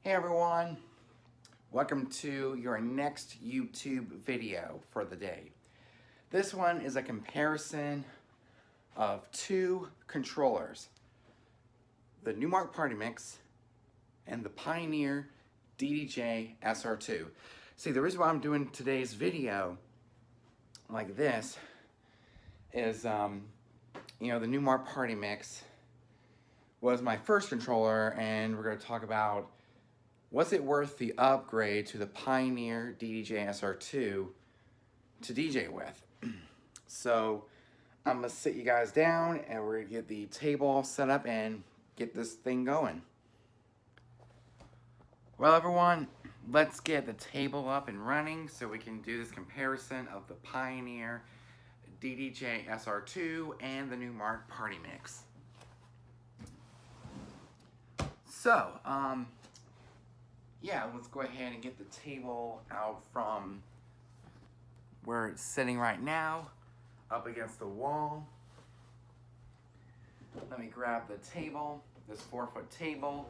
Hey everyone, welcome to your next YouTube video for the day. This one is a comparison of two controllers, the Numark Party Mix and the Pioneer Ddj Sr2. See, the reason why I'm doing today's video like this is, the Numark Party Mix was my first controller, and we're going to talk about was it worth the upgrade to the Pioneer Ddj Sr2 to DJ with? So I'm going to sit you guys down and we're going to get the table all set up and get this thing going. Well everyone, let's get the table up and running so we can do this comparison of the Pioneer Ddj Sr2 and the Numark Party Mix. So, yeah, let's go ahead and get the table out from where it's sitting right now, up against the wall. Let me grab the table, this 4-foot table,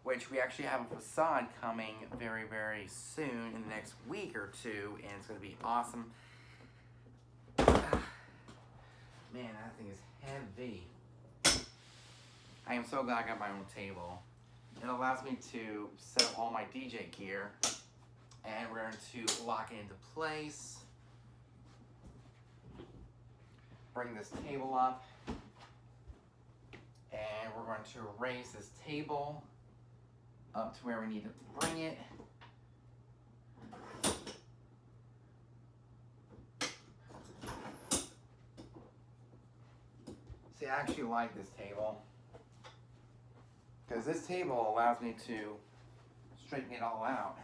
which we actually have a facade coming very, very soon in the next week or two, and it's going to be awesome. Man, that thing is heavy. I am so glad I got my own table. It allows me to set up all my DJ gear, and we're going to lock it into place. Bring this table up, and we're going to raise this table up to where we need to bring it. See, I actually like this table, because this table allows me to straighten it all out.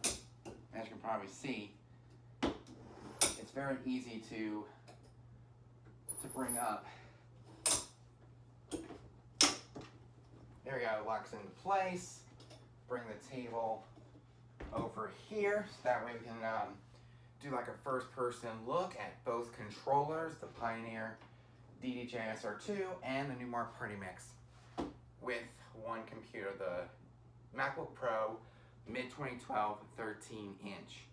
As you can probably see, it's very easy to bring up. There we go, it locks into place. Bring the table over here, so that way we can do like a first person look at both controllers, the Pioneer Ddj Sr2 and the Numark Party Mix, with one computer, the MacBook Pro mid-2012 13-inch.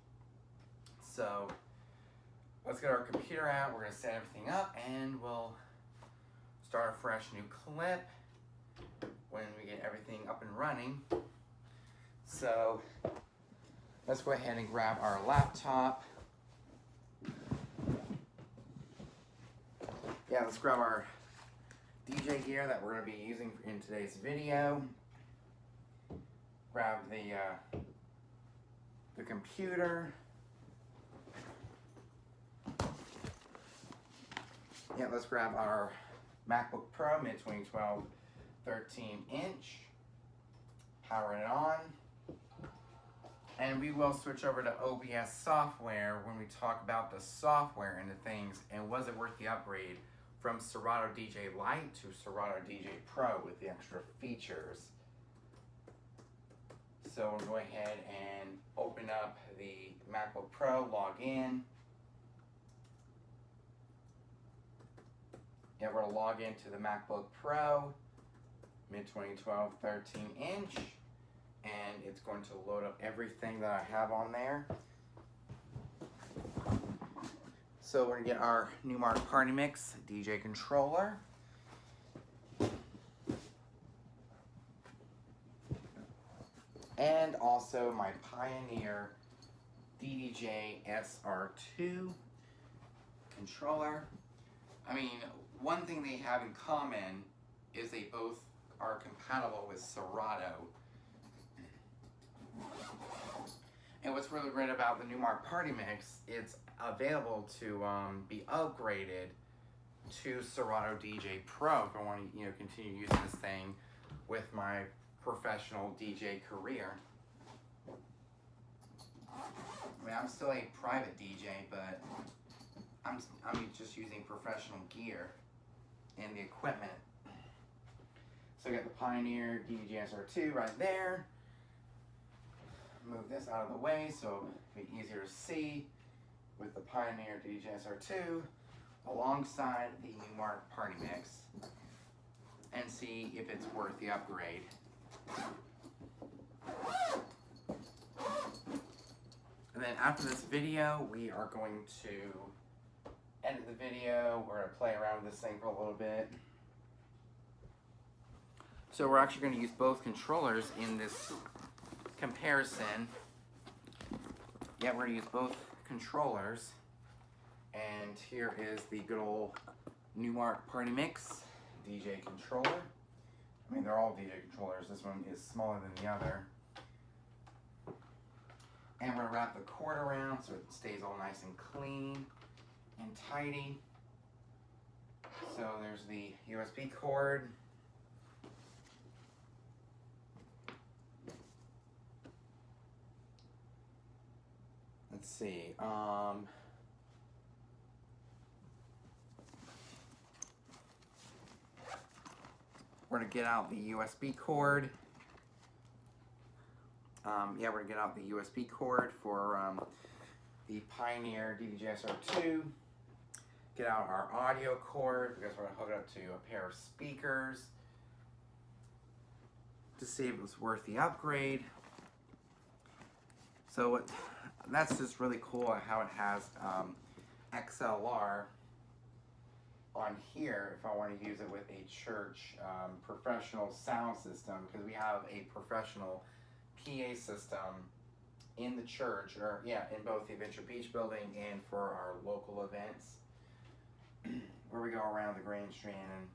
So let's get our computer out, we're going to set everything up, and we'll start a fresh new clip when we get everything up and running. So let's go ahead and grab our laptop. Yeah, let's grab our DJ gear that we're going to be using in today's video. Grab the computer. Yeah, let's grab our MacBook Pro mid-2012 13-inch. Power it on. And we will switch over to OBS software when we talk about the software and the things, and was it worth the upgrade from Serato DJ Lite to Serato DJ Pro with the extra features. So we'll go ahead and open up the MacBook Pro, log in. Yeah, we're going to log into the MacBook Pro, mid-2012 13-inch, and it's going to load up everything that I have on there. So we're going to get our Numark Party Mix DJ controller. And also my Pioneer Ddj Sr2 controller. I mean, one thing they have in common is they both are compatible with Serato. And what's really great about the Numark Party Mix, it's available to be upgraded to Serato DJ Pro if I want to, continue using this thing with my professional DJ career. I mean, I'm still a private DJ, but I'm just using professional gear and the equipment. So I got the Pioneer Ddj Sr2 right there. Move this out of the way so it'll be easier to see with the Pioneer Ddj Sr2 alongside the Numark Party Mix and see if it's worth the upgrade. And then after this video, we are going to end the video. We're going to play around with this thing for a little bit. So we're actually going to use both controllers in this comparison. Yeah, we're going to use both controllers. And here is the good old Numark Party Mix DJ controller. I mean, they're all DJ controllers. This one is smaller than the other. And we're going to wrap the cord around so it stays all nice and clean and tidy. So there's the USB cord. Let's see. We're going to get out the USB cord. Yeah, we're going to get out the USB cord for the Pioneer Ddj Sr2. Get out our audio cord because we're going to hook it up to a pair of speakers to see if it was worth the upgrade. So that's just really cool how it has XLR on here if I want to use it with a church professional sound system, because we have a professional PA system in the church, or yeah, in both the Adventure Beach building and for our local events where we go around the Grand Strand and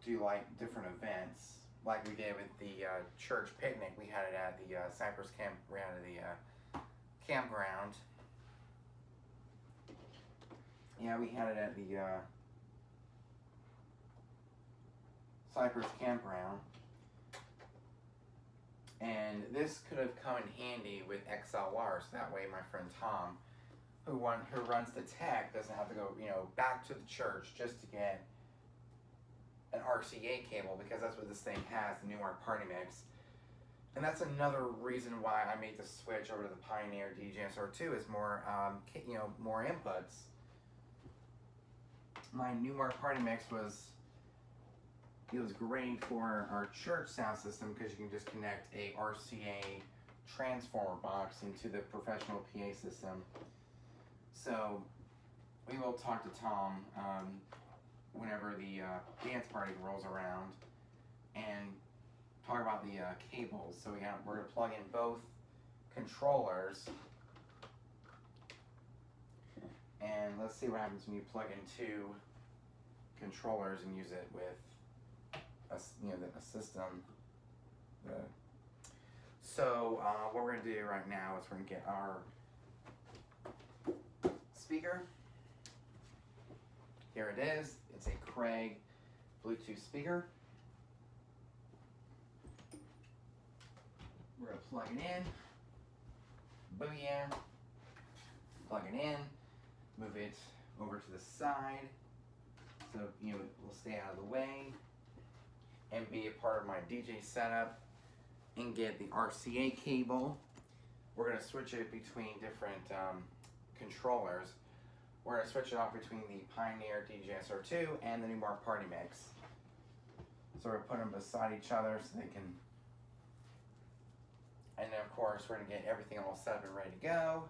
do like different events, like we did with the church picnic. We had it at the Cypress Camp, we had it at the campground. Yeah, we had it at the Cypress Campground. And this could have come in handy with XLR, so that way my friend Tom, who runs the tech, doesn't have to go, back to the church just to get an RCA cable, because that's what this thing has, the Numark Party Mix. And that's another reason why I made the switch over to the Pioneer Ddj Sr2 is more, more inputs. My Numark Party Mix was great for our church sound system because you can just connect a RCA transformer box into the professional PA system. So we will talk to Tom whenever the dance party rolls around and talk about the cables. So we're going to plug in both controllers, and let's see what happens when you plug in two controllers and use it with a system. So what we're going to do right now is we're going to get our speaker. Here it is. It's a Craig Bluetooth speaker. We're going to plug it in. Booyah. Plug it in. Move it over to the side so it will stay out of the way and be a part of my DJ setup, and get the RCA cable. We're going to switch it between different controllers. We're going to switch it off between the Pioneer Ddj Sr2 and the Numark Party Mix. So we're going to put them beside each other so they can, and then of course we're going to get everything all set up and ready to go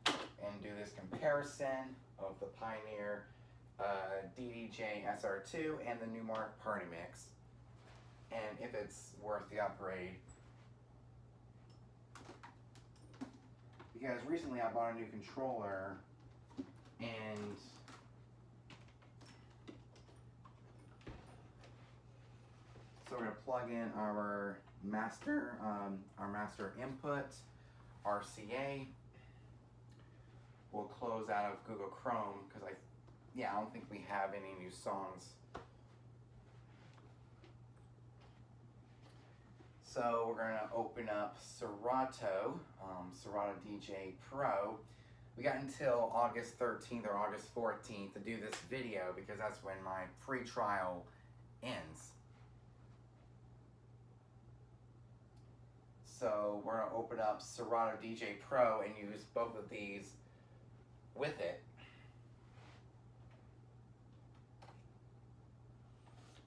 and do this comparison of the Pioneer Ddj Sr2 and the Numark Party Mix, and if it's worth the upgrade. Because recently I bought a new controller, and so we're going to plug in our master input, RCA. We'll close out of Google Chrome because I don't think we have any new songs. So we're going to open up Serato, Serato DJ Pro. We got until August 13th or August 14th to do this video because that's when my free trial ends. So we're going to open up Serato DJ Pro and use both of these with it.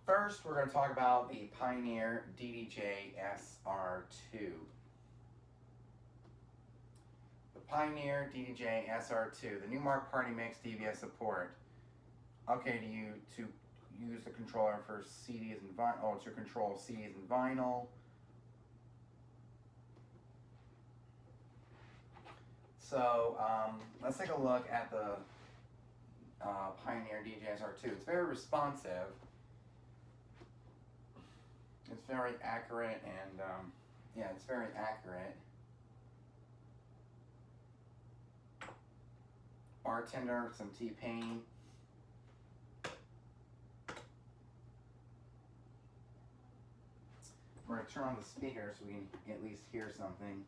First, we're going to talk about the Pioneer Ddj Sr2. The Pioneer Ddj Sr2. The Numark Party Mix DVS support. Okay, to use the controller for CDs and vinyl. Oh, to control CDs and vinyl. So let's take a look at the Pioneer Ddj Sr2. It's very responsive. It's very accurate, and yeah, it's very accurate. Bartender, some T-Pain. We're going to turn on the speaker so we can at least hear something.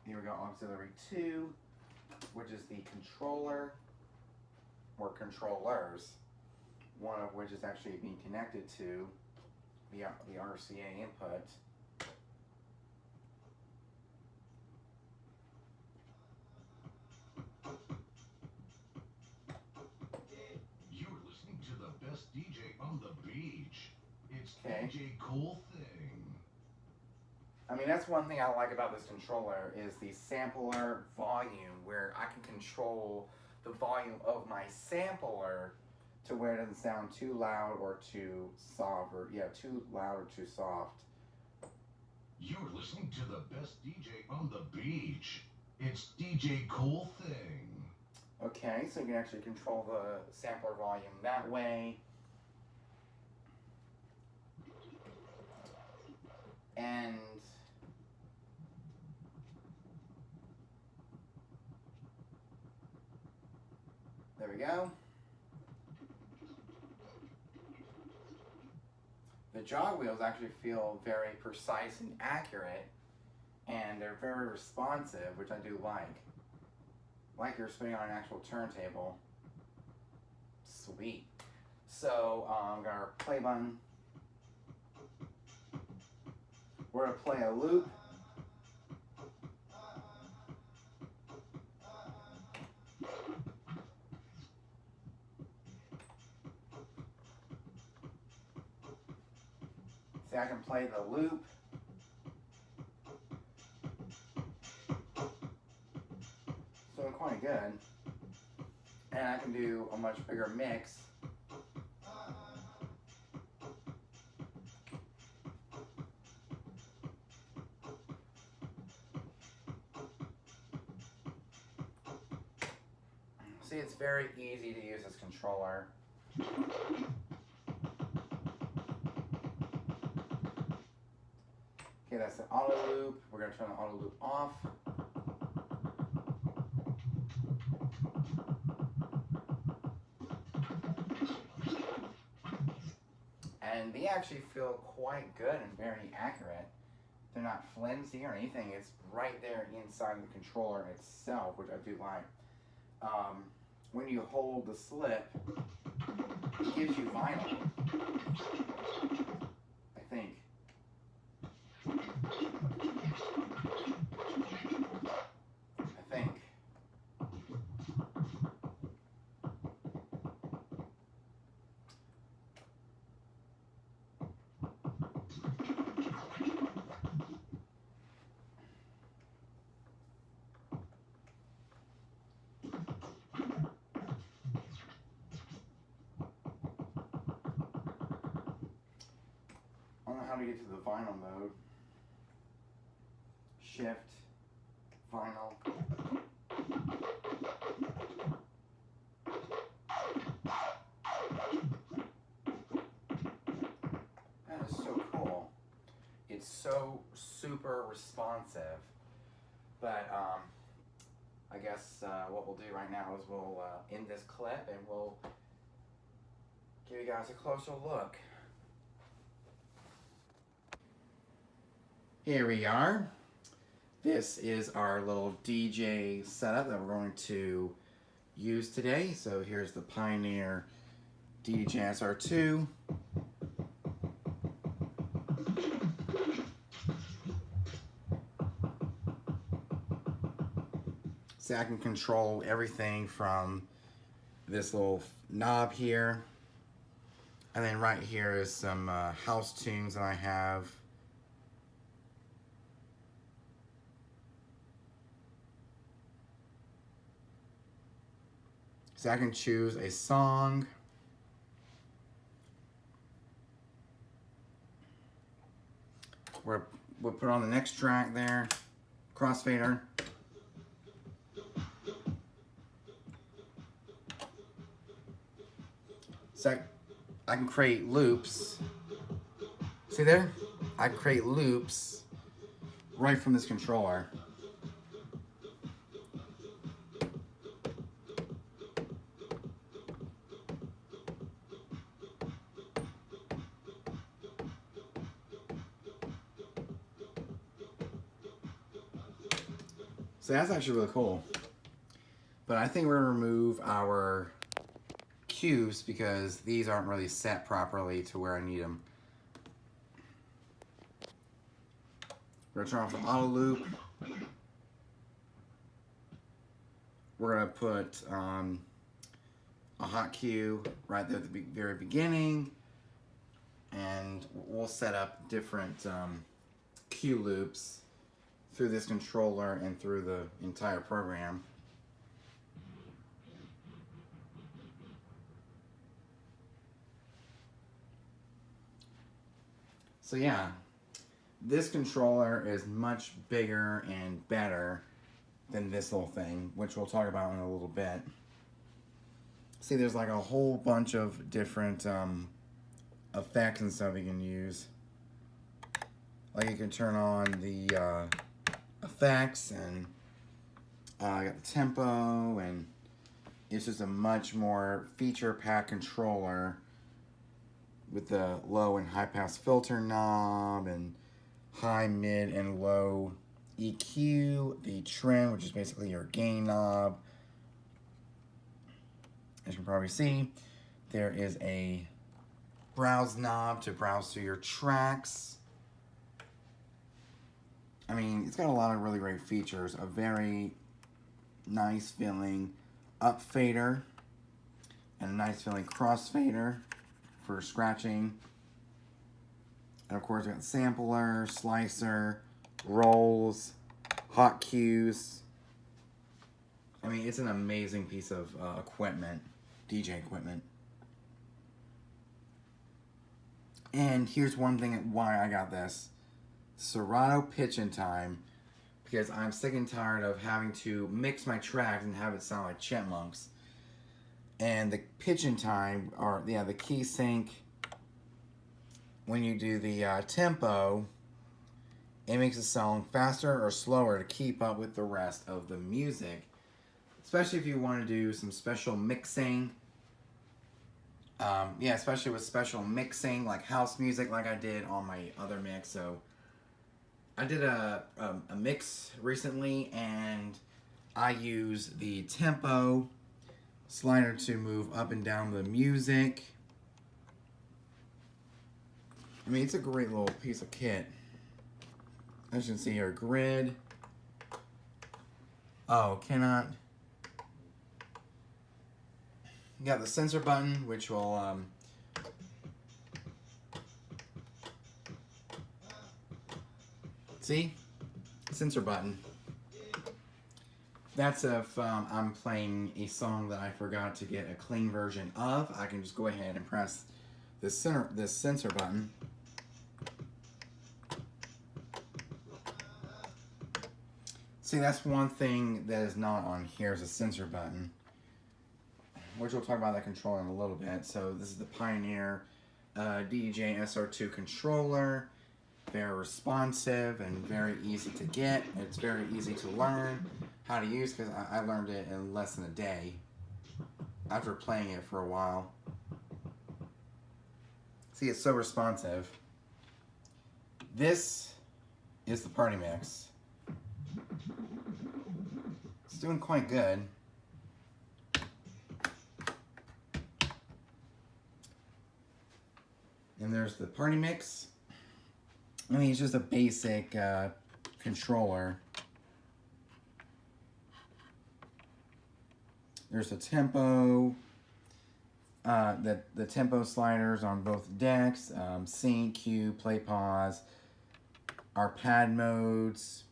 Here we go, auxiliary 2, which is the controller, or controllers, one of which is actually being connected to the RCA input. You're listening to the best DJ on the beach. It's Okay. DJ Cool Thing. I mean, that's one thing I like about this controller is the sampler volume, where I can control the volume of my sampler to where it doesn't sound too loud or too soft, or yeah, too loud or too soft. You're listening to the best DJ on the beach. It's DJ Cool Thing. Okay, so you can actually control the sampler volume that way. And there we go. The jog wheels actually feel very precise and accurate, and they're very responsive, which I do like. Like you're spinning on an actual turntable. Sweet. So I'm got our play button. We're gonna play a loop. See, I can play the loop. So quite good. And I can do a much bigger mix. See, it's very easy to use this controller. Okay, that's the auto loop. We're going to turn the auto loop off. And they actually feel quite good and very accurate. They're not flimsy or anything. It's right there inside the controller itself, which I do like. When you hold the slip, it gives you vinyl, I think. I don't know how to get to the vinyl mode. Shift, vinyl. That is so cool. It's so super responsive. But I guess what we'll do right now is we'll end this clip and we'll give you guys a closer look. Here we are. This is our little DJ setup that we're going to use today. So here's the Pioneer Ddj Sr2. So I can control everything from this little knob here. And then right here is some house tunes that I have. So I can choose a song. We'll put on the next track there. Crossfader. So I can create loops. See there? I create loops right from this controller. So that's actually really cool. But I think we're gonna remove our cues because these aren't really set properly to where I need them. We're gonna turn off the auto loop. We're gonna put a hot cue right there at the very beginning, and we'll set up different cue loops through this controller and through the entire program. So yeah, this controller is much bigger and better than this little thing, which we'll talk about in a little bit. See, there's like a whole bunch of different effects and stuff you can use. Like you can turn on the effects, and I got the tempo, and it's just a much more feature-packed controller with the low and high pass filter knob, and high, mid, and low EQ, the trend, which is basically your gain knob. As you can probably see, there is a browse knob to browse through your tracks. I mean, it's got a lot of really great features. A very nice feeling up fader and a nice feeling cross fader for scratching. And of course, we got sampler, slicer, rolls, hot cues. I mean, it's an amazing piece of equipment, DJ equipment. And here's one thing why I got this. Serato pitch and time, because I'm sick and tired of having to mix my tracks and have it sound like chipmunks. And the pitch and time, or yeah, the key sync, when you do the tempo, it makes the song faster or slower to keep up with the rest of the music. Especially if you want to do some special mixing. Yeah, especially with special mixing, like house music, like I did on my other mix. So I did a mix recently, and I use the tempo slider to move up and down the music. I mean, it's a great little piece of kit. As you can see here, grid. Oh, cannot. You got the sensor button, which will see? Sensor button. That's if I'm playing a song that I forgot to get a clean version of. I can just go ahead and press this sensor button. See, that's one thing that is not on here is a sensor button, which we'll talk about that controller in a little bit. So this is the Pioneer Ddj Sr2 controller. Very responsive and very easy to get. It's very easy to learn how to use because I learned it in less than a day after playing it for a while. See, it's so responsive. This is the party mix. It's doing quite good. And there's the party mix. I mean, it's just a basic controller. There's the tempo, the tempo sliders on both decks, sync, cue, play, pause, our pad modes,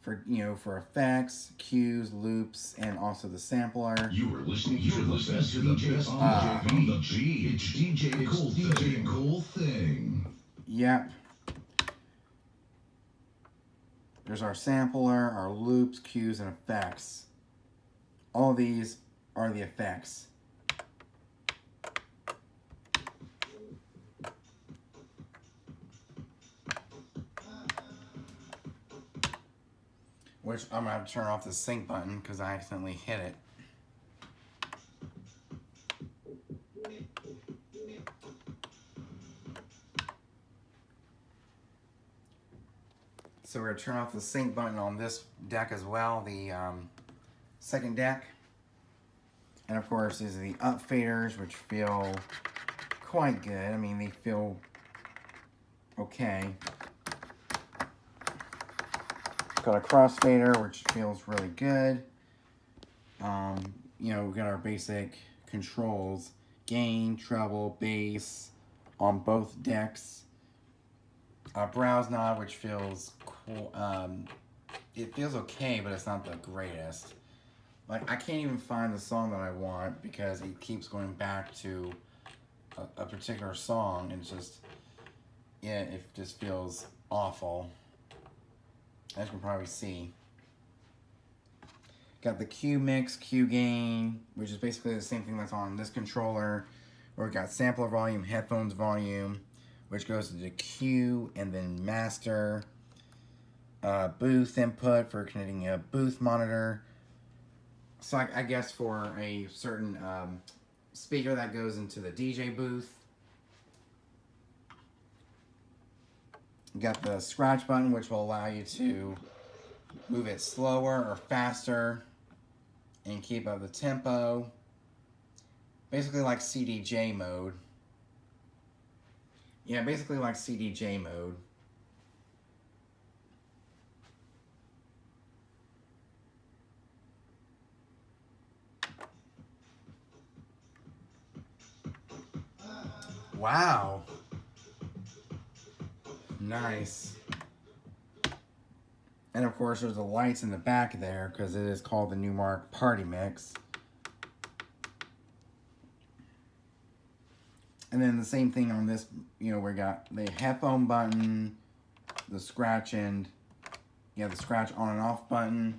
for, you know, for effects, cues, loops, and also the sampler. You are listening to the best DJ on the beach. It's DJ Cool Thing. Yep. There's our sampler, our loops, cues, and effects. All these are the effects. Which I'm going to have to turn off the sync button because I accidentally hit it. So we're going to turn off the sync button on this deck as well, the second deck. And of course, these are the up faders, which feel quite good. I mean, they feel okay. Got a crossfader, which feels really good. You know, we got our basic controls: gain, treble, bass on both decks. Browse knob, which feels cool. It feels okay, but it's not the greatest. Like, I can't even find the song that I want because it keeps going back to a particular song, and it's just, yeah, it just feels awful. As you can probably see. Got the Q mix, Q gain, which is basically the same thing that's on this controller. Where we got sampler volume, headphones volume, which goes to the Q, and then master. Booth input for connecting a booth monitor. So I guess for a certain speaker that goes into the DJ booth. You got the scratch button, which will allow you to move it slower or faster and keep up the tempo. Basically like CDJ mode. Yeah, basically like CDJ mode. Wow. Nice. And of course there's the lights in the back there because it is called the Numark Party Mix. And then the same thing on this, you know, we got the headphone button, the scratch and, yeah, the scratch on and off button.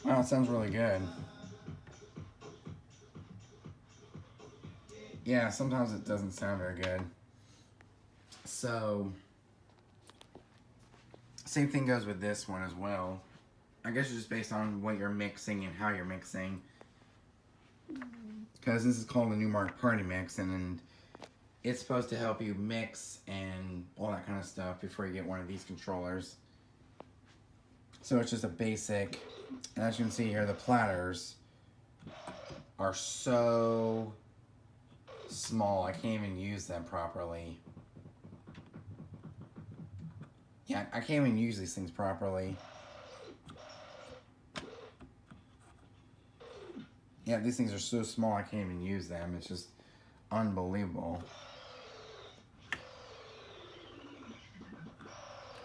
Wow, it sounds really good. Yeah, sometimes it doesn't sound very good. So, same thing goes with this one as well. I guess it's just based on what you're mixing and how you're mixing. Because this is called the Numark Party Mix, and it's supposed to help you mix and all that kind of stuff before you get one of these controllers. So it's just a basic, and as you can see here, the platters are so small, I can't even use them properly. Yeah, I can't even use these things properly. Yeah, these things are so small I can't even use them. It's just unbelievable.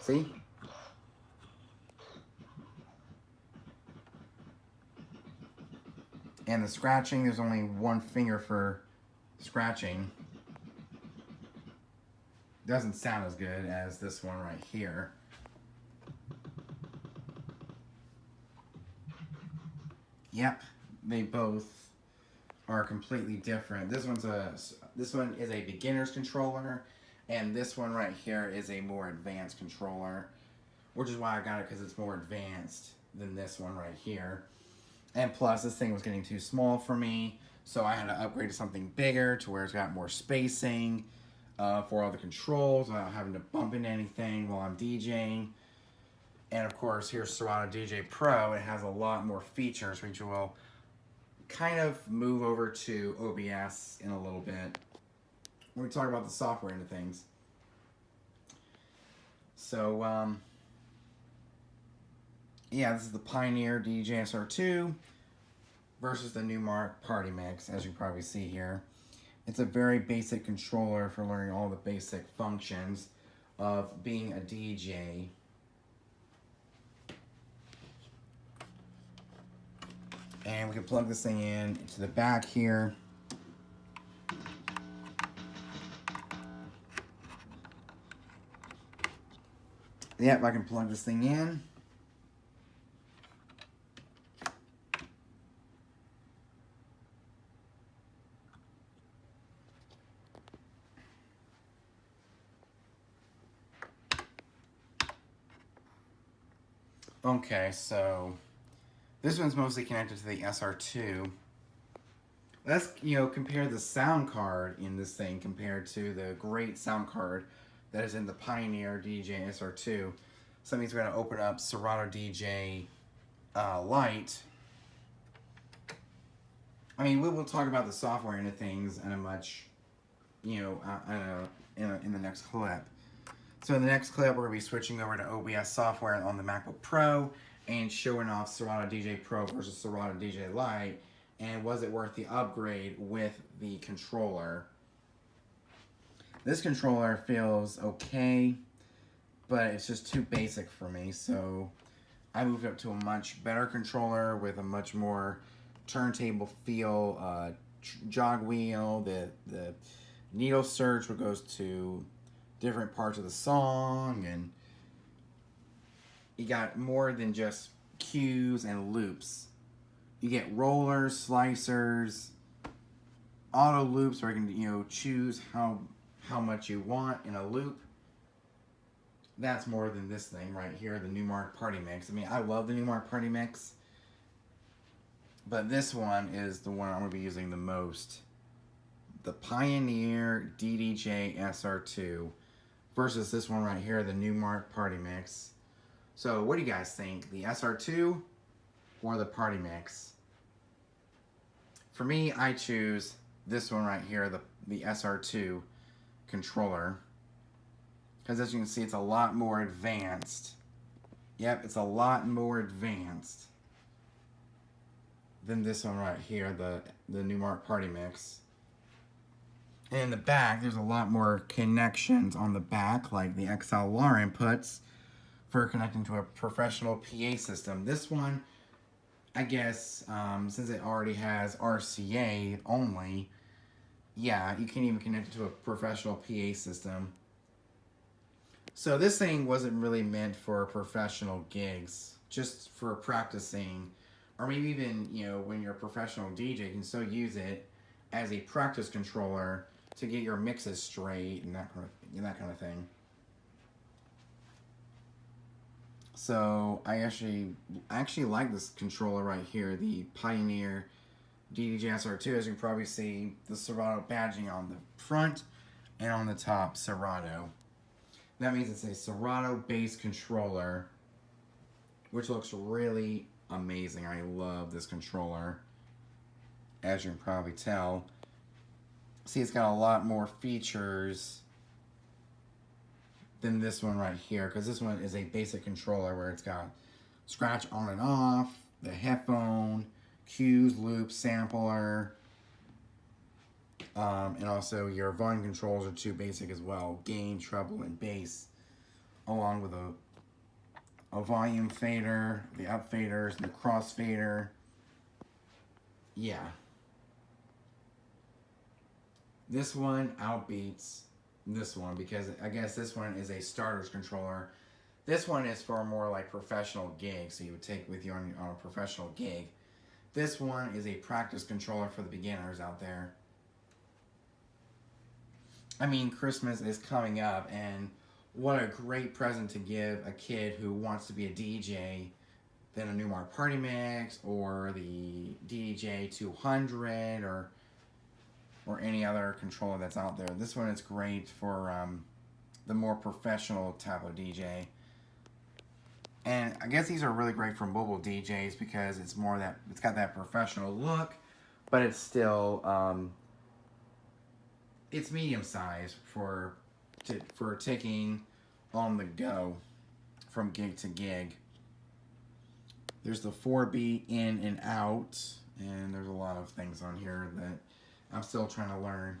See? And the scratching, there's only one finger for scratching. Doesn't sound as good as this one right here. Yep, they both are completely different. This one is a beginner's controller, and this one right here is a more advanced controller, which is why I got it, because it's more advanced than this one right here. And plus, this thing was getting too small for me, so I had to upgrade to something bigger to where it's got more spacing for all the controls without having to bump into anything while I'm DJing. And of course, here's Serato DJ Pro. It has a lot more features, which will kind of move over to OBS in a little bit when we talk about the software and things. So, yeah, this is the Pioneer Ddj Sr2 versus the Numark Party Mix, as you probably see here. It's a very basic controller for learning all the basic functions of being a DJ. And we can plug this thing in into the back here. Yep, I can plug this thing in. Okay, so this one's mostly connected to the SR2. Let's, compare the sound card in this thing compared to the great sound card that is in the Pioneer DJ SR2. So that means we're going to open up Serato DJ Lite. I mean, we will talk about the software and the things in a much, in the next clip. So in the next clip, we're going to be switching over to OBS software on the MacBook Pro and showing off Serato DJ Pro versus Serato DJ Lite. And was it worth the upgrade with the controller? This controller feels okay, but it's just too basic for me. So I moved up to a much better controller with a much more turntable feel, jog wheel, the needle search, which goes to different parts of the song, and you got more than just cues and loops. You get rollers, slicers, auto loops where you can choose how much you want in a loop. That's more than this thing right here, the Numark Party Mix. I mean, I love the Numark Party Mix, but this one is the one I'm going to be using the most. The Pioneer Ddj Sr2 versus this one right here, the Numark Party Mix. So what do you guys think? The SR2 or the Party Mix? For me, I choose this one right here, the SR2 controller. Because as you can see, it's a lot more advanced. Yep, it's a lot more advanced than this one right here, the Numark Party Mix. And in the back, there's a lot more connections on the back, like the XLR inputs for connecting to a professional PA system. This one, I guess, since it already has RCA only, yeah, you can't even connect it to a professional PA system. So this thing wasn't really meant for professional gigs, just for practicing, or maybe even, when you're a professional DJ, you can still use it as a practice controller to get your mixes straight and that kind of thing. So I actually like this controller right here, the Pioneer Ddj Sr2. As you can probably see, the Serato badging on the front and on the top, Serato. That means it's a Serato-based controller, which looks really amazing. I love this controller, as you can probably tell. See, it's got a lot more features than this one right here, because this one is a basic controller where it's got scratch on and off, the headphone, cues, loop, sampler, and also your volume controls are too basic as well. Gain, treble, and bass, along with a volume fader, the up faders, the cross fader. Yeah. This one outbeats this one because I guess this one is a starter's controller. This one is for more like professional gigs, so you would take with you on a professional gig. This one is a practice controller for the beginners out there. I mean, Christmas is coming up, and what a great present to give a kid who wants to be a DJ than a Numark Party Mix or the DJ 200 or any other controller that's out there. This one is great for the more professional type of DJ. And I guess these are really great for mobile DJs because it's got that professional look, but it's still it's medium size for taking on the go from gig to gig. There's the 4-beat in and out, and there's a lot of things on here that I'm still trying to learn.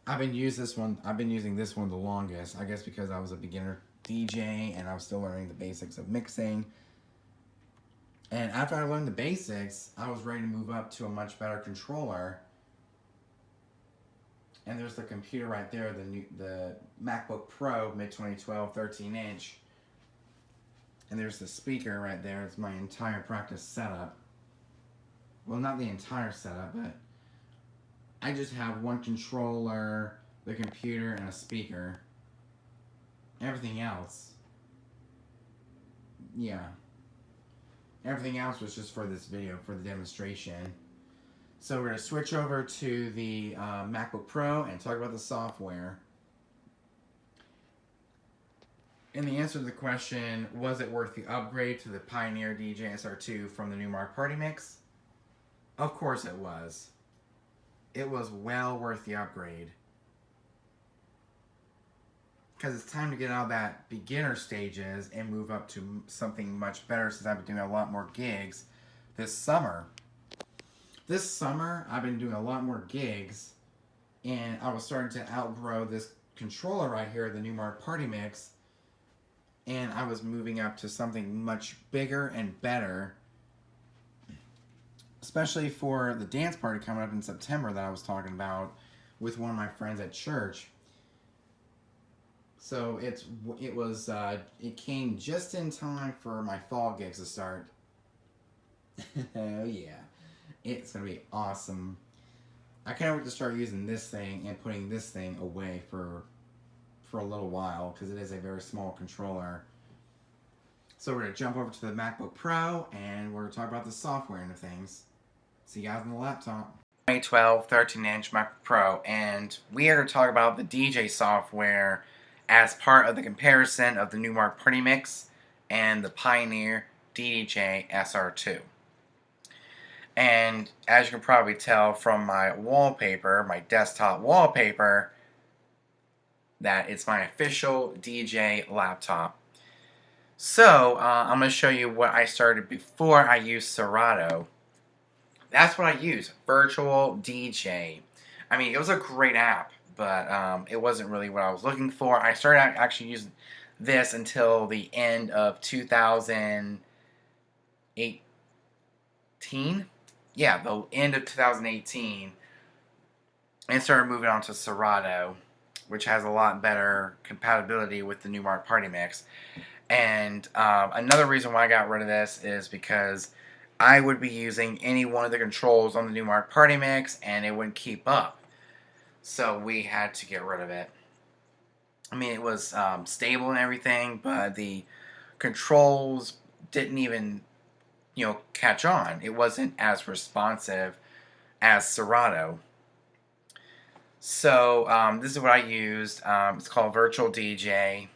I've been using this one the longest, I guess because I was a beginner DJ and I was still learning the basics of mixing. And after I learned the basics, I was ready to move up to a much better controller. And there's the computer right there, the MacBook Pro mid 2012 13-inch. And there's the speaker right there. It's my entire practice setup. Well, not the entire setup, but I just have one controller, the computer, and a speaker. Everything else, yeah. Everything else was just for this video, for the demonstration. So we're going to switch over to the MacBook Pro and talk about the software. And the answer to the question, was it worth the upgrade to the Pioneer Ddj Sr2 from the Numark Party Mix? Of course it was. It was well worth the upgrade. Because it's time to get out of that beginner stages and move up to something much better, since I've been doing a lot more gigs this summer. This summer, I've been doing a lot more gigs, and I was starting to outgrow this controller right here, the Numark Party Mix, and I was moving up to something much bigger and better, especially for the dance party coming up in September that I was talking about with one of my friends at church. So it came just in time for my fall gigs to start. Oh yeah, it's gonna be awesome. I can't wait to start using this thing and putting this thing away for a little while, because it is a very small controller. So we're gonna jump over to the MacBook Pro and we're gonna talk about the software and the things. See you guys on the laptop. 2012 13-inch MacBook Pro, and we are going to talk about the DJ software as part of the comparison of the Numark Party Mix and the Pioneer Ddj Sr2. And as you can probably tell from my wallpaper, my desktop wallpaper, that it's my official DJ laptop. So I'm going to show you what I started before I used Serato. That's what I use, Virtual DJ. I mean, it was a great app, but it wasn't really what I was looking for. I started actually using this until the end of 2018. Yeah, the end of 2018. And started moving on to Serato, which has a lot better compatibility with the Numark Party Mix. And another reason why I got rid of this is because I would be using any one of the controls on the Numark Party Mix and it wouldn't keep up. So we had to get rid of it. I mean, it was stable and everything, but the controls didn't even, catch on. It wasn't as responsive as Serato. So this is what I used. It's called Virtual DJ.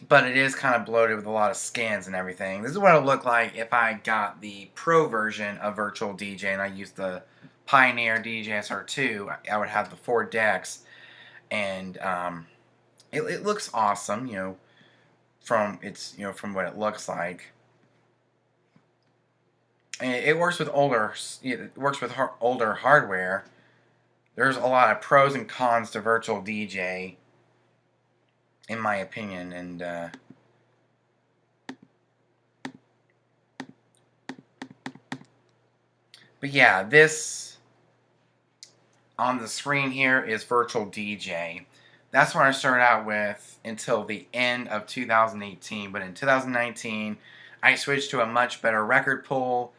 But it is kind of bloated with a lot of scans and everything. This is what it would look like if I got the Pro version of Virtual DJ and I used the Pioneer Ddj Sr2. I would have the 4 decks, and it looks awesome, from what it looks like. And it works with older hardware. There's a lot of pros and cons to Virtual DJ, in my opinion, and but yeah, this on the screen here is Virtual DJ. That's what I started out with until the end of 2018, but in 2019 I switched to a much better record pool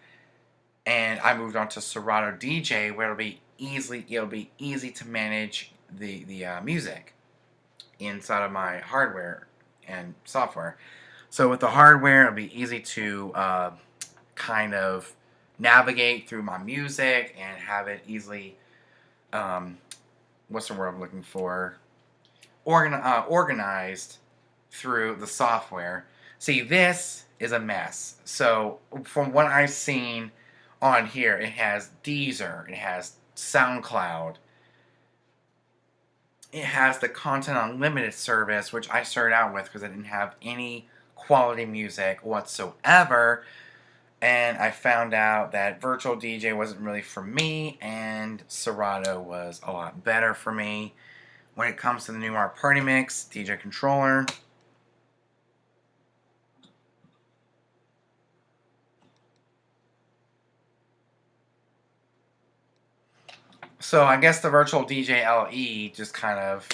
and I moved on to Serato DJ, where it'll be easy to manage the music inside of my hardware and software. So with the hardware, it'll be easy to kind of navigate through my music and have it easily, what's the word I'm looking for? Organized through the software. See, this is a mess. So from what I've seen on here, it has Deezer, it has SoundCloud, it has the Content Unlimited service, which I started out with because I didn't have any quality music whatsoever. And I found out that virtual DJ wasn't really for me, and Serato was a lot better for me. When it comes to the Numark Party Mix DJ controller, so I guess the virtual DJ LE just kind of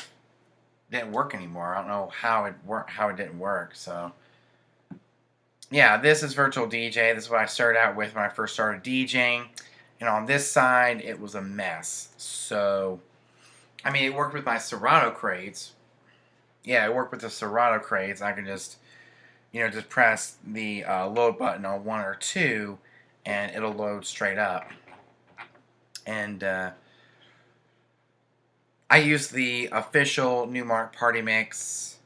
didn't work anymore. I don't know how it didn't work. So yeah, this is virtual DJ. This is what I started out with when I first started DJing. And on this side, it was a mess. So, I mean, it worked with my Serato crates. Yeah, it worked with the Serato crates. I could just, just press the load button on 1 or 2, and it'll load straight up. And I use the official Numark Party Mix.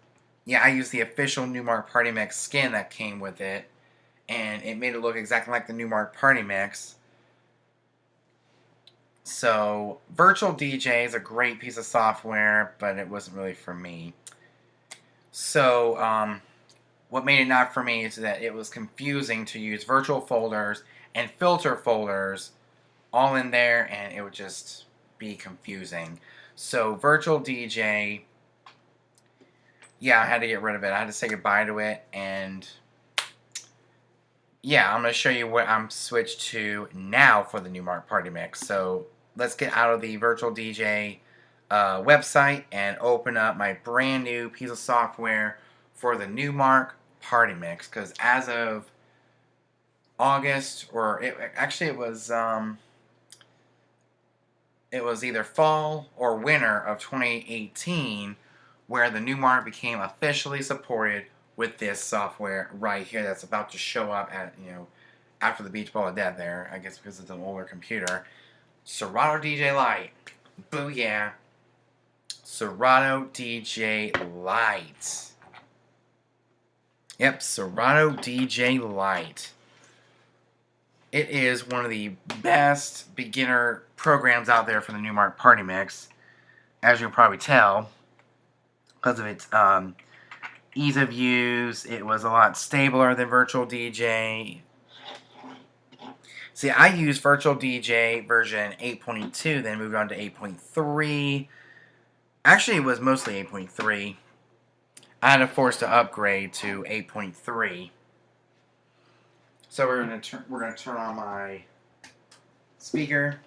Yeah, I used the official Numark Party Mix skin that came with it, and it made it look exactly like the Numark Party Mix. So, Virtual DJ is a great piece of software, but it wasn't really for me. So, what made it not for me is that it was confusing to use virtual folders and filter folders all in there, and it would just be confusing. So, Virtual DJ, yeah, I had to get rid of it. I had to say goodbye to it, and yeah, I'm going to show you what I'm switched to now for the Numark Party Mix. So, let's get out of the Virtual DJ website and open up my brand new piece of software for the Numark Party Mix. Because as of August, or it was either fall or winter of 2018 where the Numark became officially supported with this software right here that's about to show up at, after the beach ball of death there, I guess because it's an older computer. Serato DJ Lite. Booyah. Serato DJ Lite. Yep, Serato DJ Lite. It is one of the best beginner programs out there for the Numark Party Mix, as you can probably tell, because of its ease of use. It was a lot stabler than Virtual DJ. See, I used Virtual DJ version 8.2, then moved on to 8.3. Actually, it was mostly 8.3. I had to force to upgrade to 8.3. So we're gonna turn on my speaker.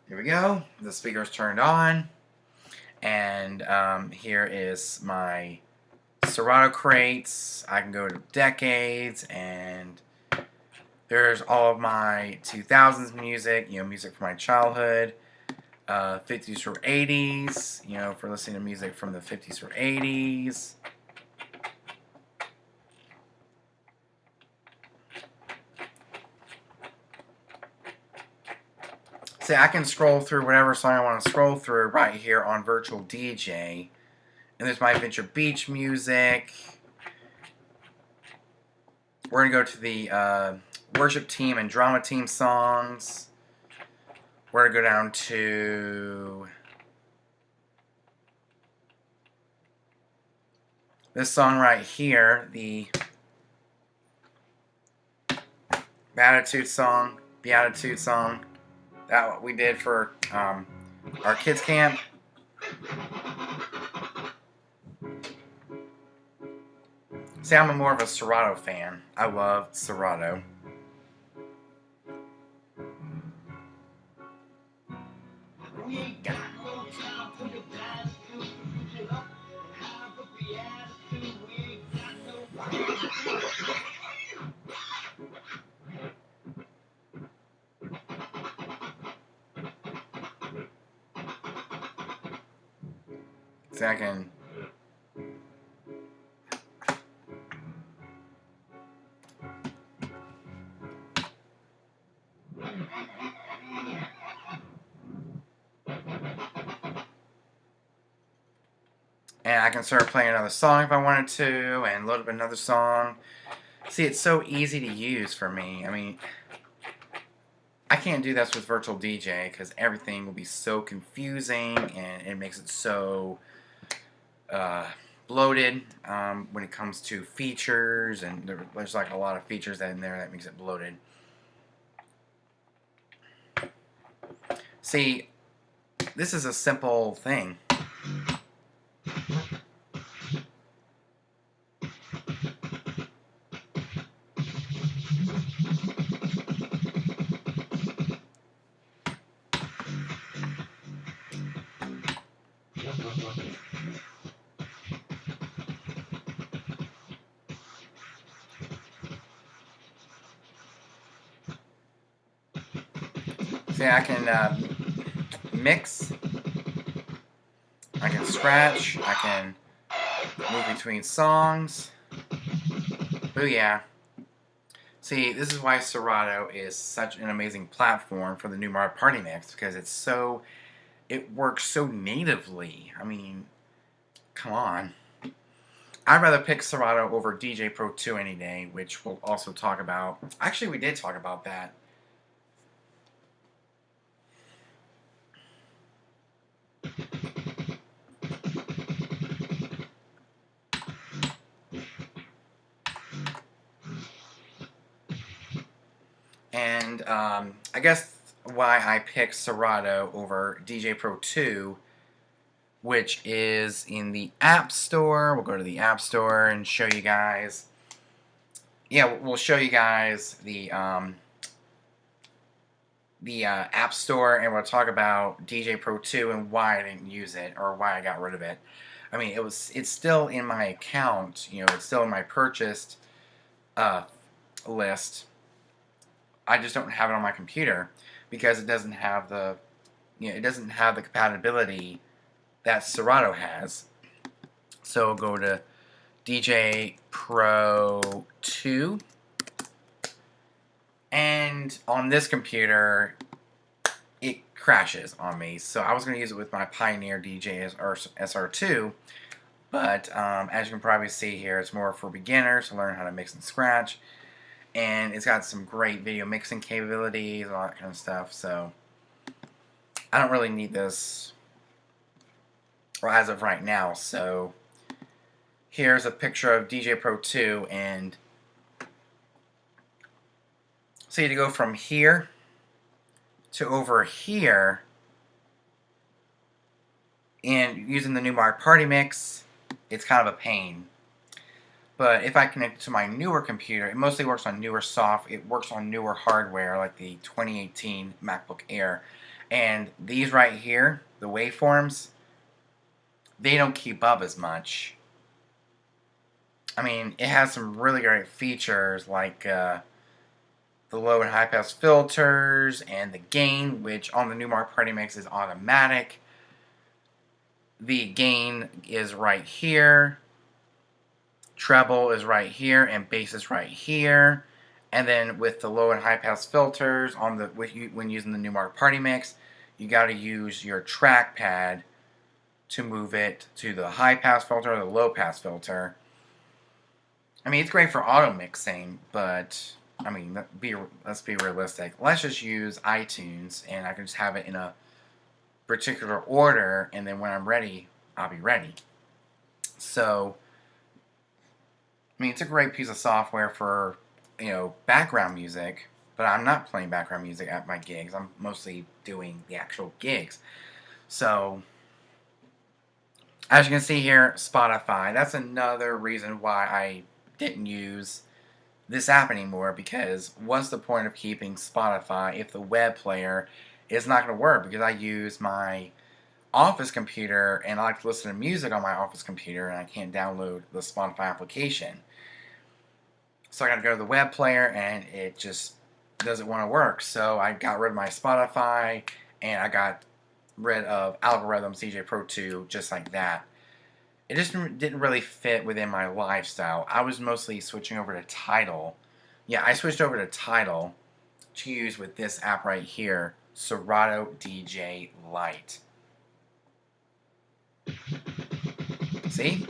Here we go. The speaker's turned on, and here is my Serato crates. I can go to decades, and there's all of my 2000s music. Music from my childhood, 50s or 80s. For listening to music from the 50s or 80s. See, I can scroll through whatever song I want to scroll through right here on Virtual DJ. And there's my Adventure Beach music. We're going to go to the worship team and drama team songs. We're going to go down to this song right here, the Beatitude song. That what we did for our kids camp. See, I'm more of a Serato fan. I love Serato. We got no time for the past. Second. And I can start playing another song if I wanted to, and load up another song. See, it's so easy to use for me. I mean, I can't do this with Virtual DJ because everything will be so confusing, and it makes it so bloated when it comes to features, and there's like a lot of features in there that makes it bloated. See, this is a simple thing. See, I can mix, I can scratch, I can move between songs. Booyah. See, this is why Serato is such an amazing platform for the Numark Party Mix, because it works so natively. I mean, come on. I'd rather pick Serato over DJ Pro 2 any day, which we'll also talk about. Actually, we did talk about that. And I guess why I picked Serato over DJ Pro 2, which is in the App Store. We'll go to the App Store and show you guys. Yeah, we'll show you guys the App Store, and we'll talk about DJ Pro 2 and why I didn't use it, or why I got rid of it. I mean, it's still in my account. You know, it's still in my purchased list. I just don't have it on my computer because it doesn't have the, it doesn't have the compatibility that Serato has. So we'll go to DJ Pro 2, and on this computer it crashes on me. So I was going to use it with my Pioneer DJ SR2, but as you can probably see here, it's more for beginners to learn how to mix and scratch. And it's got some great video mixing capabilities, all that kind of stuff. So I don't really need this, well, as of right now. So here's a picture of DJ Pro 2, and see, to go from here to over here, and using the Numark Party Mix, it's kind of a pain. But if I connect it to my newer computer, it mostly works on newer it works on newer hardware, like the 2018 MacBook Air. And these right here, the waveforms, they don't keep up as much. I mean, it has some really great features, like the low and high pass filters, and the gain, which on the Numark Party Mix is automatic. The gain is right here. Treble is right here, and bass is right here. And then with the low and high pass filters on the when using the Numark Party Mix, you got to use your trackpad to move it to the high pass filter or the low pass filter. I mean, it's great for auto mixing, but I mean, let's be realistic. Let's just use iTunes, and I can just have it in a particular order, and then when I'm ready, I'll be ready. So I mean, it's a great piece of software for, background music, but I'm not playing background music at my gigs. I'm mostly doing the actual gigs. So, as you can see here, Spotify, that's another reason why I didn't use this app anymore, because what's the point of keeping Spotify if the web player is not going to work? Because I use my office computer, and I like to listen to music on my office computer, and I can't download the Spotify application. So I got to go to the web player, and it just doesn't want to work. So I got rid of my Spotify, and I got rid of Algorithms DJ Pro 2 just like that. It just didn't really fit within my lifestyle. I was mostly switching over to Tidal. Yeah, I switched over to Tidal to use with this app right here, Serato DJ Lite. See?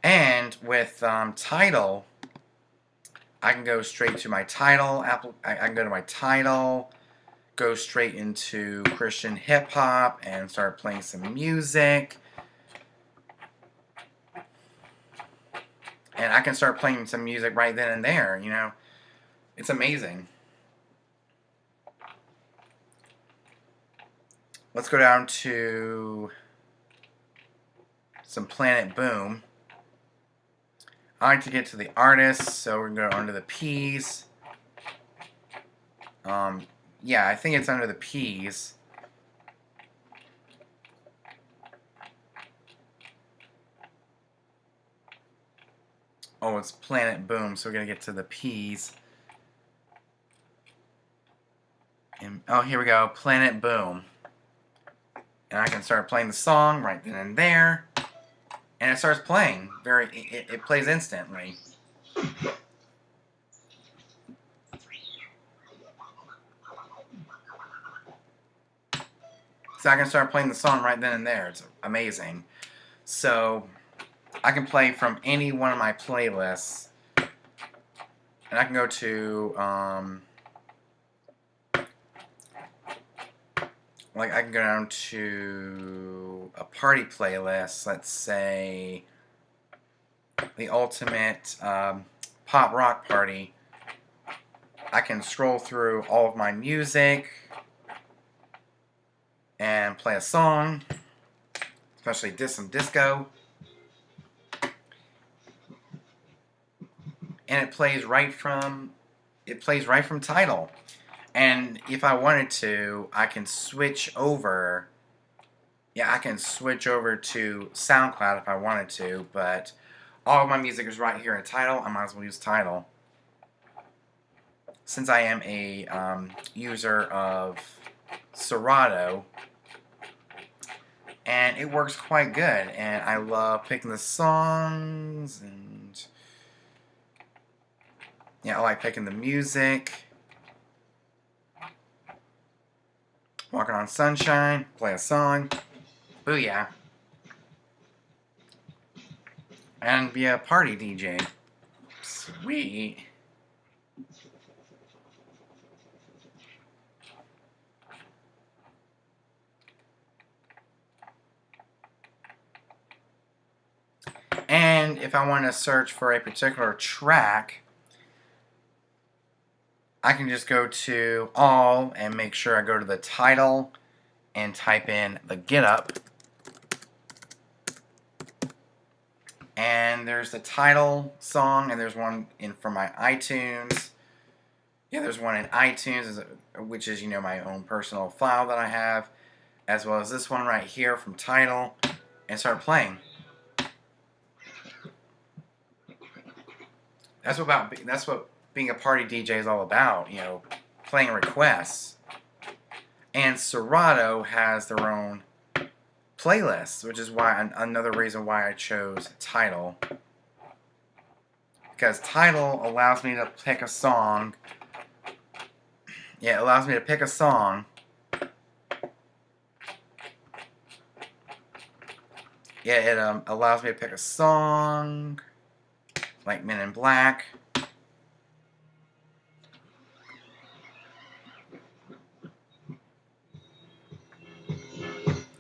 And with Tidal, I can go straight to my Tidal app. I can go to my Tidal, go straight into Christian hip hop and start playing some music. And I can start playing some music right then and there, you know. It's amazing. Let's go down to some Planet Boom. I like to get to the artists, so we're going to go under the P's. Yeah, I think it's under the P's. Oh, it's Planet Boom, so we're going to get to the P's. And, oh, here we go, Planet Boom. And I can start playing the song right then and there. And it starts playing. It plays instantly. So I can start playing the song right then and there. It's amazing. So I can play from any one of my playlists. And I can go to, like I can go down to a party playlist. Let's say the ultimate pop rock party. I can scroll through all of my music and play a song, especially some disco, and it plays right from Tidal. And if I wanted to, I can switch over. Yeah, I can switch over to SoundCloud if I wanted to, but all of my music is right here in Tidal. I might as well use Tidal. Since I am a user of Serato, and it works quite good, and I love picking the songs, and yeah, I like picking the music. Walking on Sunshine, play a song, booyah, and be a party DJ. Sweet. And if I want to search for a particular track, I can just go to all and make sure I go to the title and type in the Get Up. And there's the title song, and there's one in for my iTunes. Yeah, there's one in iTunes, which is, you know, my own personal file that I have, as well as this one right here from Tidal, and start playing. That's what being a party DJ is all about, you know, playing requests. And Serato has their own playlists, which is why another reason why I chose Tidal, because Tidal allows me to pick a song. Yeah, it allows me to pick a song. Yeah, it allows me to pick a song like Men in Black.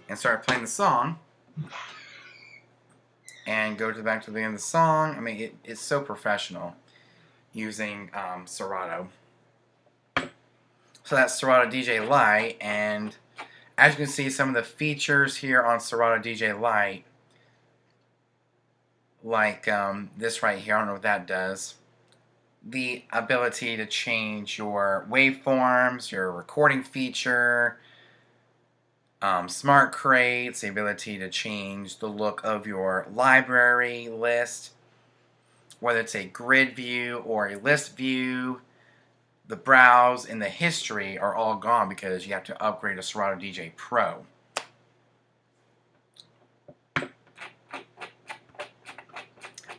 And start playing the song. And go back to the end of the song. I mean, it's so professional using Serato. So that's Serato DJ Lite, and as you can see, some of the features here on Serato DJ Lite, like this right here, I don't know what that does. The ability to change your waveforms, your recording feature, smart crates, the ability to change the look of your library list, whether it's a grid view or a list view. The browse and the history are all gone because you have to upgrade to Serato DJ Pro.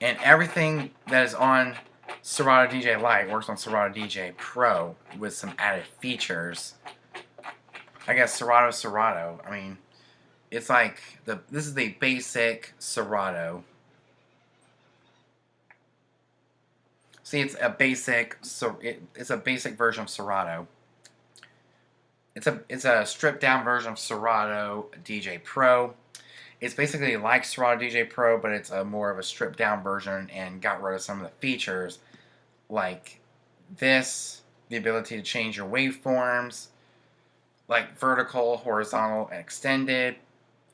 And everything that is on Serato DJ Lite works on Serato DJ Pro with some added features. I guess Serato. I mean, it's like this is the basic Serato. See, it's a basic version of Serato. it's a stripped down version of Serato DJ Pro. It's basically like Serato DJ Pro, but it's a more of a stripped down version and got rid of some of the features like this, the ability to change your waveforms, like vertical, horizontal, and extended,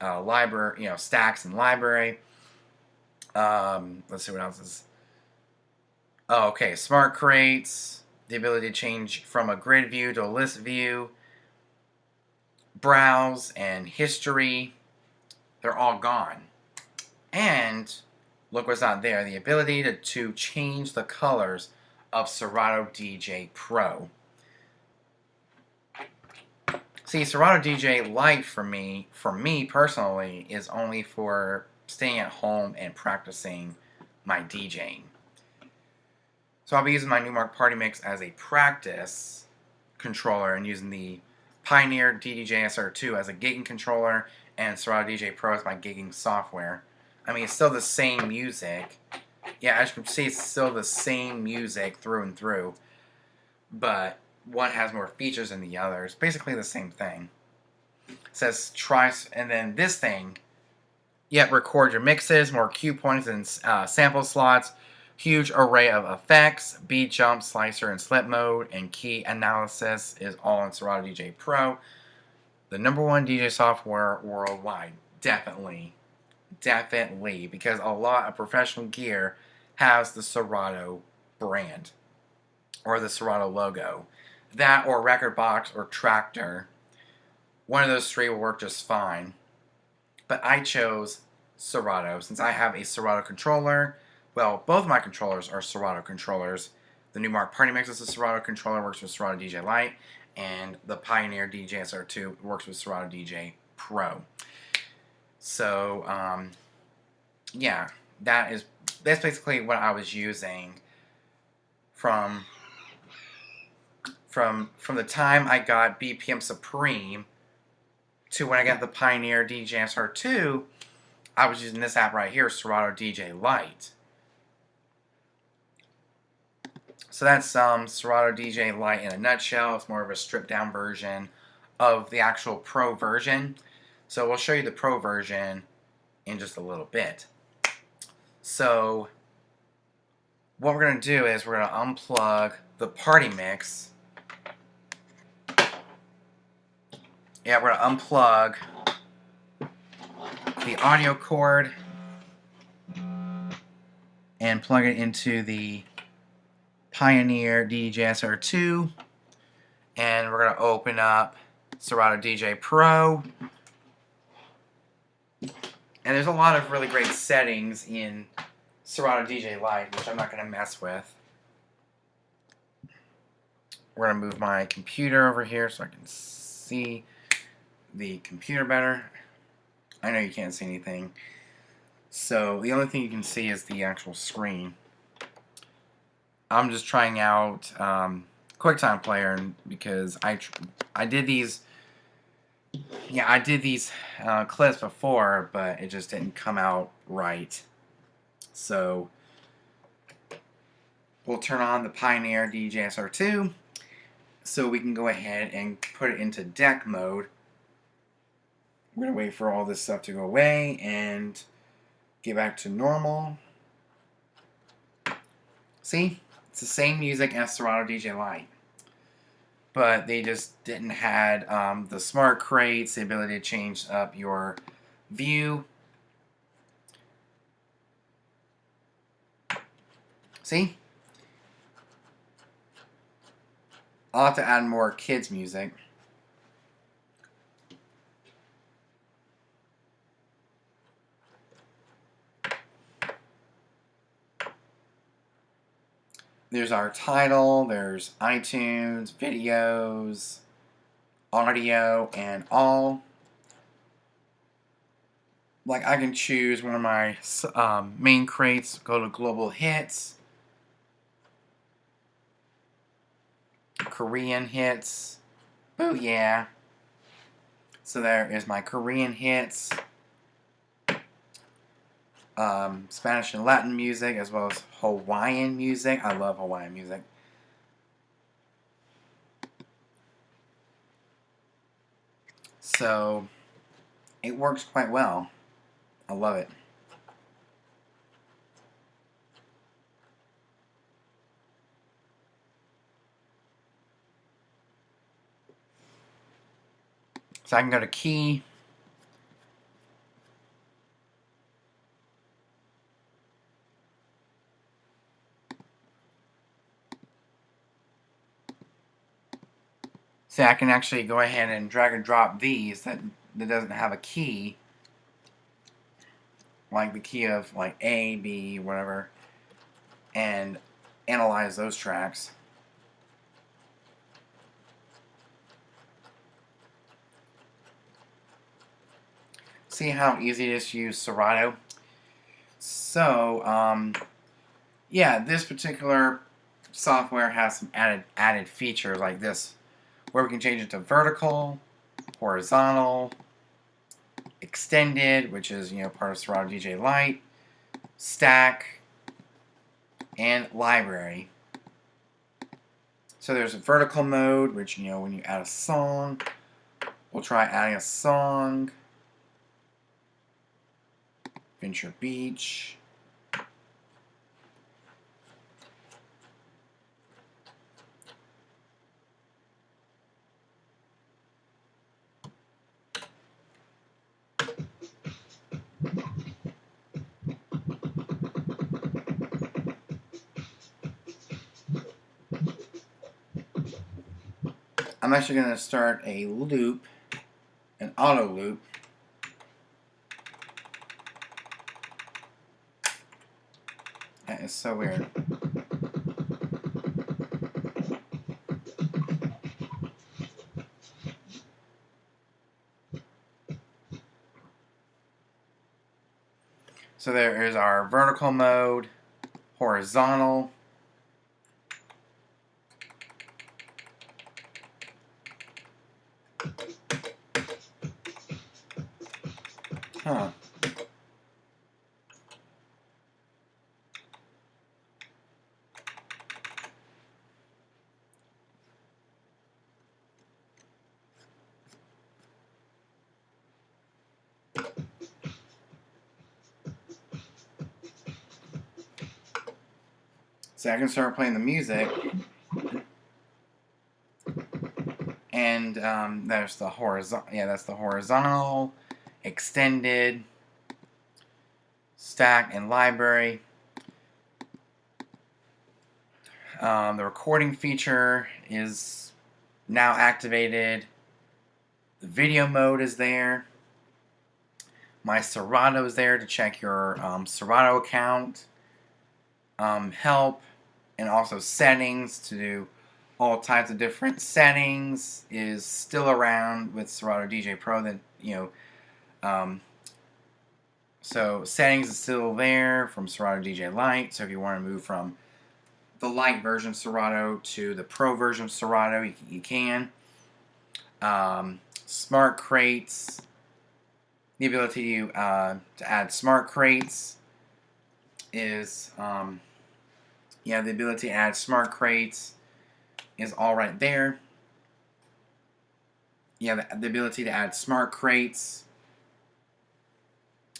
library, stacks and library. Let's see what else is. Oh, okay, smart crates, the ability to change from a grid view to a list view, browse and history. They're all gone. And look what's not there, the ability to change the colors of Serato DJ Pro. See, Serato DJ Lite for me personally, is only for staying at home and practicing my DJing. So I'll be using my Numark Party Mix as a practice controller and using the Pioneer Ddj Sr2 as a gigging controller and Serato DJ Pro as my gigging software. I mean, it's still the same music. Yeah, as you can see, it's still the same music through and through. But one has more features than the other. It's basically the same thing. It says try, and then this thing, record your mixes, more cue points and sample slots, huge array of effects, beat jump, slicer, and slip mode, and key analysis is all in Serato DJ Pro. The #1 DJ software worldwide. Definitely, because a lot of professional gear has the Serato brand or the Serato logo. That or Record Box or Tractor. One of those three will work just fine. But I chose Serato since I have a Serato controller. Well, both of my controllers are Serato controllers. The Numark Party Mix is a Serato controller, works with Serato DJ Lite, and the Pioneer Ddj Sr2 works with Serato DJ Pro. So, that's basically what I was using from the time I got BPM Supreme to when I got the Pioneer Ddj Sr2. I was using this app right here, Serato DJ Lite. So that's Serato DJ Lite in a nutshell. It's more of a stripped down version of the actual Pro version. So we'll show you the Pro version in just a little bit. So what we're going to do is we're going to unplug the Party Mix. Yeah, we're going to unplug the audio cord and plug it into the Pioneer Ddj Sr2, and we're going to open up Serato DJ Pro. And there's a lot of really great settings in Serato DJ Lite, which I'm not going to mess with. We're going to move my computer over here so I can see the computer better. I know you can't see anything. So the only thing you can see is the actual screen. I'm just trying out QuickTime Player because I did these clips before, but it just didn't come out right. So we'll turn on the Pioneer Ddj Sr2 so we can go ahead and put it into deck mode. We're going to wait for all this stuff to go away and get back to normal. See? It's the same music as Serato DJ Lite. But they just didn't have the smart crates, the ability to change up your view. See? I'll have to add more kids' music. There's our title, there's iTunes, videos, audio, and all. Like I can choose one of my main crates, go to global hits, Korean hits. Oh yeah. So there is my Korean hits. Spanish and Latin music, as well as Hawaiian music. I love Hawaiian music. So it works quite well. I love it. So I can go to key. So I can actually go ahead and drag and drop these that doesn't have a key, like the key of like A, B, whatever, and analyze those tracks. See how easy it is to use Serato? So, yeah, this particular software has some added features like this, where we can change it to vertical, horizontal, extended, which is, you know, part of Serato DJ Lite, stack, and library. So there's a vertical mode, which, you know, when you add a song, we'll try adding a song, Venture Beach. I'm actually going to start a loop, an auto loop. That is so weird. So there is our vertical mode, horizontal, huh. So I can start playing the music, and there's the horizontal. Yeah, that's the horizontal, extended, stack, and library. The recording feature is now activated. The video mode is there. My Serato is there to check your Serato account. Help, and also settings to do all types of different settings is still around with Serato DJ Pro. That, you know, so settings is still there from Serato DJ Lite. So if you want to move from the Lite version of Serato to the Pro version of Serato, you can. Smart crates, the ability to add smart crates is yeah, the ability to add smart crates is all right there. Yeah, the ability to add smart crates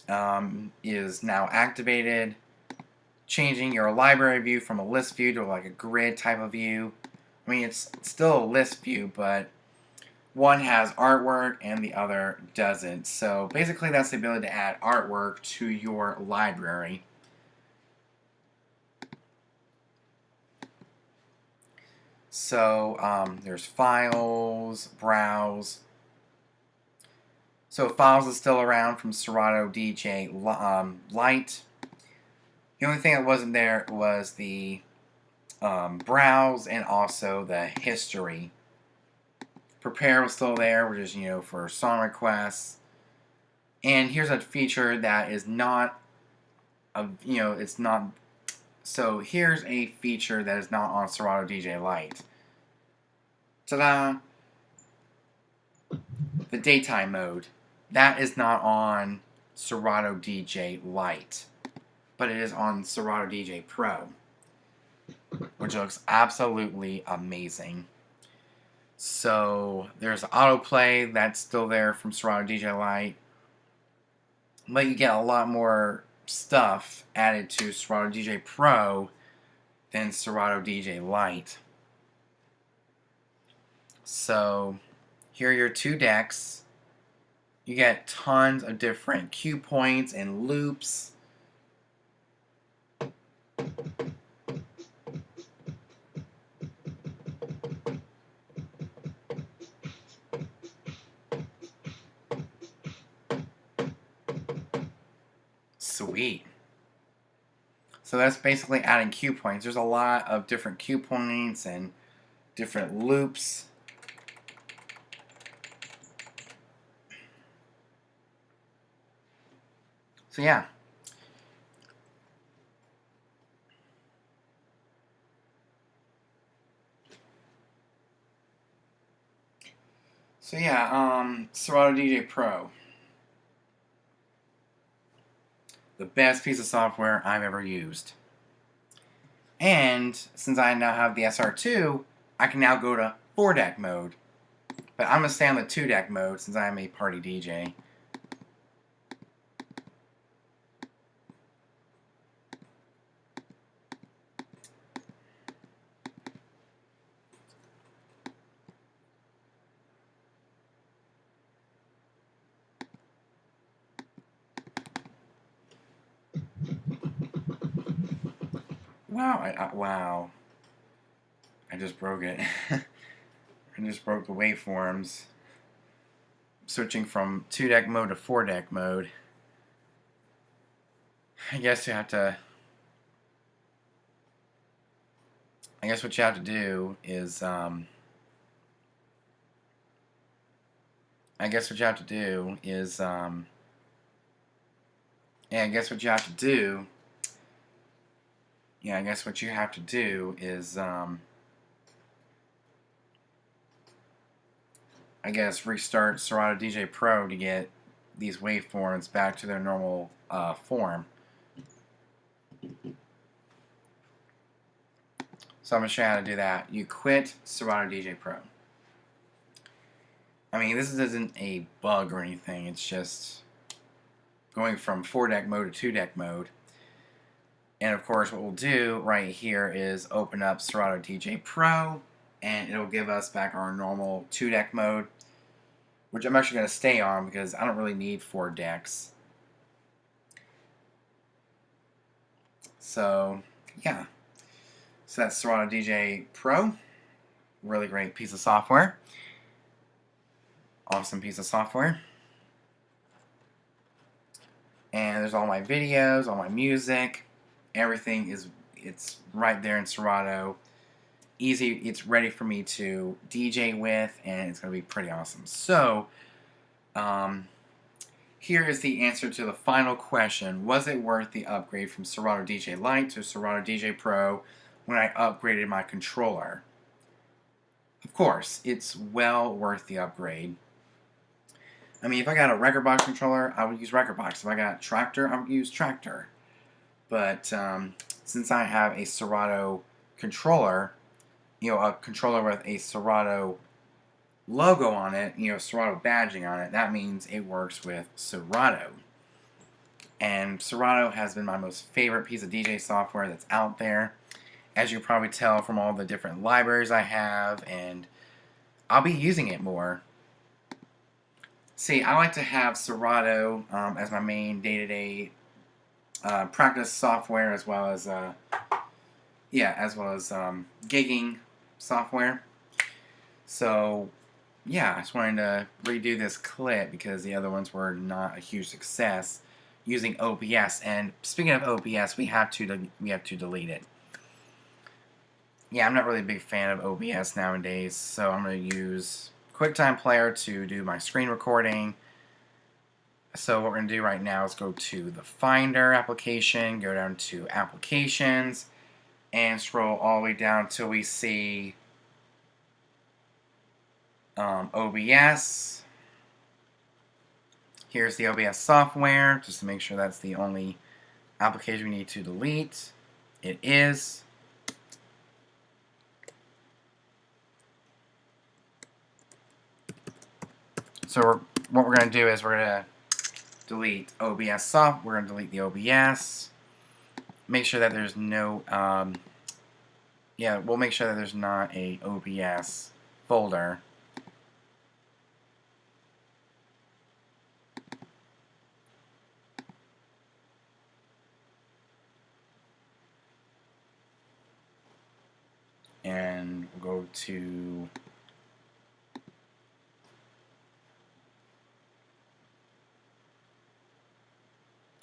is now activated. Changing your library view from a list view to like a grid type of view. I mean, it's still a list view, but one has artwork and the other doesn't. So basically that's the ability to add artwork to your library. So there's files, browse. So files is still around from Serato DJ Lite. The only thing that wasn't there was the browse and also the history. Prepare was still there, which is, you know, for song requests. And here's a feature that is not, you know, it's not. So here's a feature that is not on Serato DJ Lite. Ta-da! The daytime mode. That is not on Serato DJ Lite, but it is on Serato DJ Pro, which looks absolutely amazing. So there's autoplay that's still there from Serato DJ Lite, but you get a lot more stuff added to Serato DJ Pro than Serato DJ Lite. So here are your two decks. You get tons of different cue points and loops. Sweet. So that's basically adding cue points. There's a lot of different cue points and different loops. So yeah. Serato DJ Pro. The best piece of software I've ever used. And since I now have the SR2, I can now go to 4-deck mode. But I'm going to stay on the 2-deck mode since I am a party DJ. Wow, I just broke it. I just broke the waveforms. Switching from 2-deck mode to 4-deck mode. I guess what you have to do is restart Serato DJ Pro to get these waveforms back to their normal form. So I'm going to show you how to do that. You quit Serato DJ Pro. I mean, this isn't a bug or anything. It's just going from 4-deck mode to 2-deck mode. And of course, what we'll do right here is open up Serato DJ Pro, and it'll give us back our normal 2-deck mode, which I'm actually going to stay on because I don't really need 4 decks. So, yeah. So that's Serato DJ Pro. Really great piece of software. Awesome piece of software. And there's all my videos, all my music. Everything it's right there in Serato. Easy, it's ready for me to DJ with, and it's going to be pretty awesome. So, here is the answer to the final question. Was it worth the upgrade from Serato DJ Lite to Serato DJ Pro when I upgraded my controller? Of course, it's well worth the upgrade. I mean, if I got a record box controller, I would use record box. If I got Tractor, I would use Tractor. But since I have a Serato controller, a controller with a Serato logo on it, Serato badging on it, that means it works with Serato. And Serato has been my most favorite piece of DJ software that's out there. As you probably tell from all the different libraries I have, and I'll be using it more. See, I like to have Serato as my main day-to-day practice software, as well as gigging software. So, yeah, I just wanted to redo this clip because the other ones were not a huge success using OBS. And speaking of OBS, we have to delete it. Yeah, I'm not really a big fan of OBS nowadays, so I'm going to use QuickTime Player to do my screen recording. So what we're going to do right now is go to the Finder application, go down to Applications, and scroll all the way down till we see OBS. Here's the OBS software, just to make sure that's the only application we need to delete. It is. So what we're going to do is we're going to delete OBS soft. We're going to delete the OBS. Make sure that there's no, yeah, we'll make sure that there's not a OBS folder. And we'll go to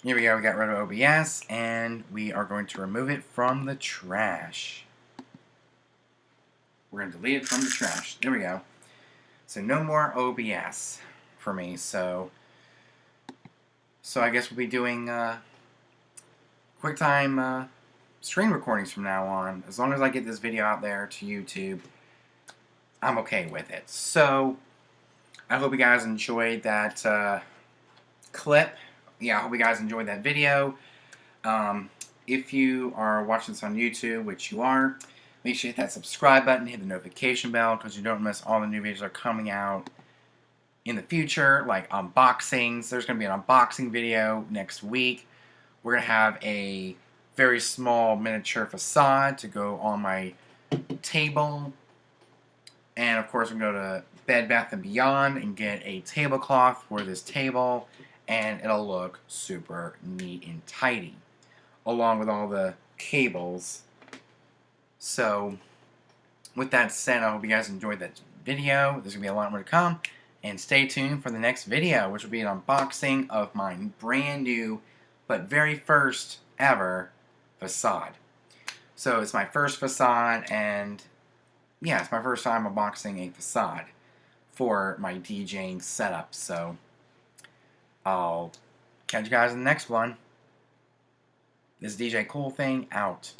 here we go, we got rid of OBS, and we are going to remove it from the trash. We're going to delete it from the trash. There we go. So no more OBS for me. So I guess we'll be doing QuickTime screen recordings from now on. As long as I get this video out there to YouTube, I'm okay with it. So I hope you guys enjoyed that clip. Yeah, I hope you guys enjoyed that video. If you are watching this on YouTube, which you are, make sure you hit that subscribe button, hit the notification bell, because you don't miss all the new videos that are coming out in the future, like unboxings. There's going to be an unboxing video next week. We're going to have a very small miniature facade to go on my table. And of course, we're going to go to Bed Bath & Beyond and get a tablecloth for this table. And it'll look super neat and tidy, along with all the cables. So, with that said, I hope you guys enjoyed that video. There's going to be a lot more to come. And stay tuned for the next video, which will be an unboxing of my brand new, but very first ever facade. So, it's my first facade, and yeah, it's my first time unboxing a facade for my DJing setup. So, I'll catch you guys in the next one. This is DJ Cool Thing out.